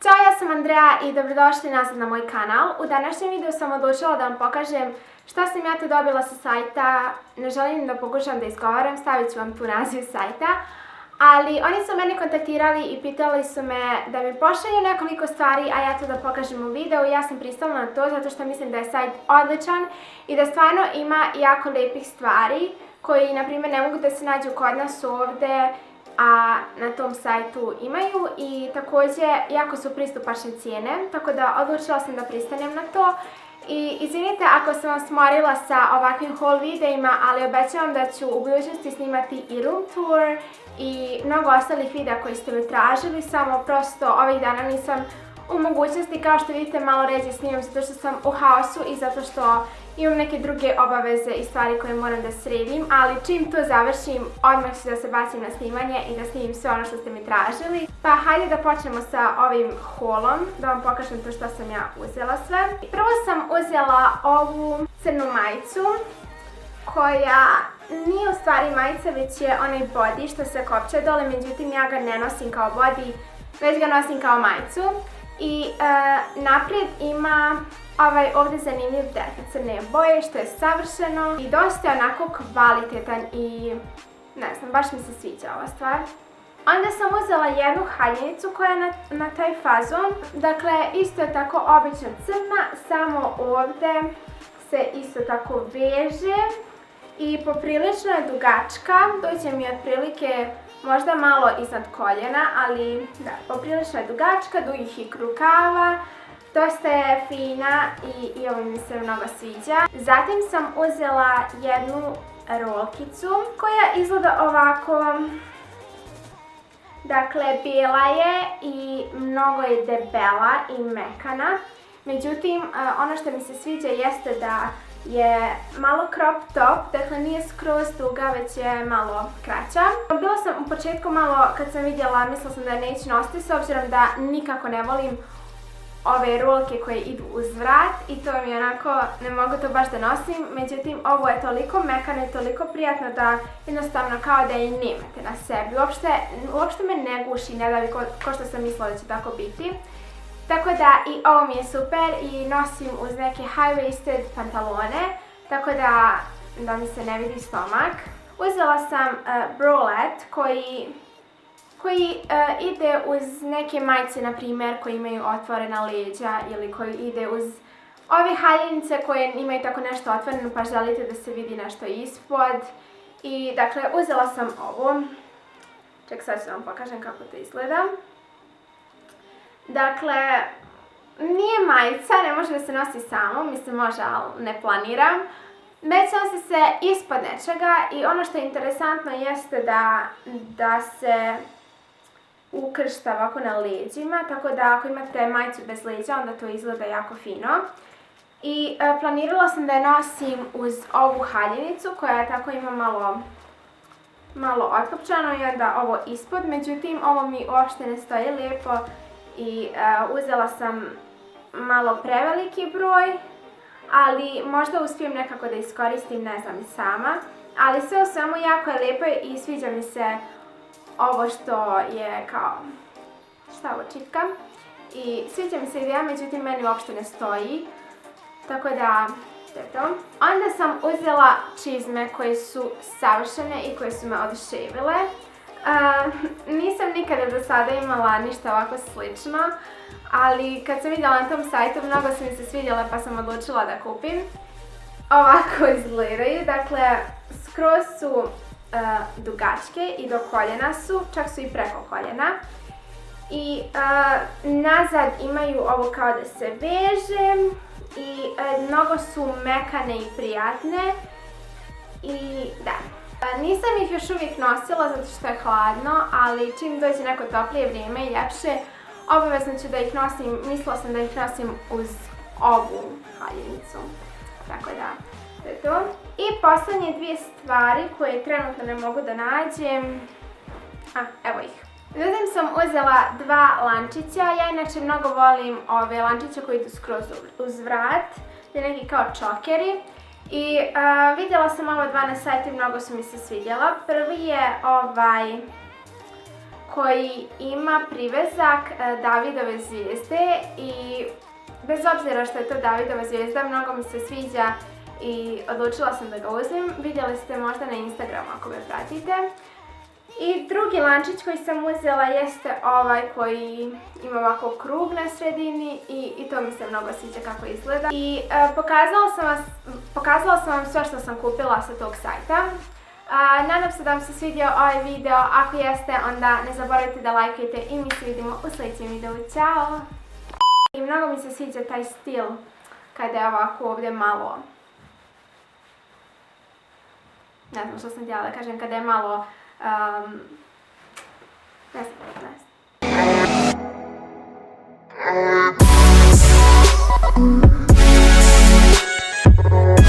Ćao, ja sam Andreja i dobrodošli nazad na moj kanal. U današnjem videu sam odlučila da vam pokažem šta sam ja tu dobila sa sajta. Ne želim da pokušam da izgovaram, stavit ću vam tu naziv sajta. Ali oni su mene kontaktirali i pitali su me da mi pošalju nekoliko stvari, a ja to da pokažem u videu. Ja sam pristala na to zato što mislim da je sajt odličan i da stvarno ima jako lepih stvari koji, na primjer, ne mogu da se nađu kod nas ovde, a na tom sajtu imaju, i također jako su pristupačne cijene, tako da odlučila sam da pristanem na to. I izvinite ako sam vas smorila sa ovakvim haul videima, ali obećavam da ću u budućnosti snimati i room tour i mnogo ostalih videa koji ste me tražili, samo prosto ovih dana nisam u mogućnosti, kao što vidite, malo ređe snimam zato što sam u haosu i zato što imam neke druge obaveze i stvari koje moram da sredim, ali čim to završim, odmah ću da se bacim na snimanje i da snimim sve ono što ste mi tražili. Pa hajde da počnemo sa ovim haulom, da vam pokažem to što sam ja uzela sve. Prvo sam uzela ovu crnu majicu, koja nije u stvari majica, već je onaj body što se kopče dole, međutim ja ga ne nosim kao body, već ga nosim kao majicu. I naprijed ima ovaj ovdje zanimljiv detalj crne boje, što je savršeno i dosta je onako kvalitetan i ne znam, baš mi se sviđa ova stvar. Onda sam uzela jednu haljinicu koja je na taj fazon, dakle isto je tako obična crna, samo ovdje se isto tako veže i poprilično je dugačka, dođe mi otprilike možda malo iznad koljena, ali da, poprilično je dugačka, dugih i rukava, dosta je fina i ovo mi se mnogo sviđa. Zatim sam uzela jednu rolkicu koja izgleda ovako, dakle bijela je i mnogo je debela i mekana, međutim ono što mi se sviđa jeste da je malo crop top, dakle nije skroz duga, već je malo kraća. Bila sam u početku malo, kad sam vidjela, mislila sam da je neću nositi, s obzirom da nikako ne volim ove rolke koje idu uz vrat i to mi je onako, ne mogu to baš da nosim, međutim ovo je toliko mekano i toliko prijatno da jednostavno kao da je nemate na sebi. Uopšte me ne guši, ne davi ko što sam mislila da će tako biti. Tako da i ovo mi je super i nosim uz neke high-waisted pantalone, tako da mi se ne vidi stomak. Uzela sam bralette koji ide uz neke majice, na primjer, koji imaju otvorena leđa ili koji ide uz ove haljinice koje imaju tako nešto otvoreno pa želite da se vidi nešto ispod. I dakle, uzela sam ovo. Ček, sad ću vam pokažem kako to izgleda. Dakle, nije majica, ne može da se nosi samo, mislim može, ali ne planiram. Već nosi se ispod nečega i ono što je interesantno jeste da se ukršta ovako na leđima, tako da ako imate majicu bez leđa, onda to izgleda jako fino. I planirala sam da je nosim uz ovu haljinicu koja tako ima malo otkopčano i onda ovo ispod, međutim ovo mi uopšte ne stoji lijepo i uzela sam malo preveliki broj, ali možda uspijem nekako da iskoristim, ne znam i sama. Ali sve u svemu jako je lijepo i sviđa mi se ovo što je kao, šta ovo, čipka. I sviđa mi se ideja, međutim meni uopšte ne stoji, tako da, to je to. Onda sam uzela čizme koje su savršene i koje su me oduševile. Nisam nikada do sada imala ništa ovako slično, ali kad sam vidjela na tom sajtu mnogo su mi se svidjele pa sam odlučila da kupim. Ovako izgledaju, dakle skroz su dugačke i do koljena su, čak su i preko koljena. I nazad imaju ovo kao da se veže i mnogo su mekane i prijatne i da. Nisam ih još uvijek nosila zato što je hladno, ali čim dođe neko toplije vrijeme i ljepše, obavezno ću da ih nosim, mislila sam da ih nosim uz ovu haljinicu. Tako da, to je to. I posljednje dvije stvari koje trenutno ne mogu da nađem. Evo ih. Zatim sam uzela dva lančića, ja inače mnogo volim ove lančiće koji idu skroz uz vrat, neki kao čokeri. I vidjela sam ova dva na sajtu i mnogo su mi se svidjela. Prvi je ovaj koji ima privezak Davidove zvijezde i bez obzira što je to Davidova zvijezda, mnogo mi se sviđa i odlučila sam da ga uzmem. Vidjeli ste možda na Instagramu ako me pratite. I drugi lančić koji sam uzela jeste ovaj koji ima ovako krug na sredini i to mi se mnogo sviđa kako izgleda. I pokazala sam vam sve što sam kupila sa tog sajta. Nadam se da vam se svidio ovaj video, ako jeste onda ne zaboravite da lajkujete i mi se vidimo u sljedećem videu. Ćao! I mnogo mi se sviđa taj stil kada je ovako ovdje malo, ne znam što sam htjela da kažem, kada je malo, ne znam.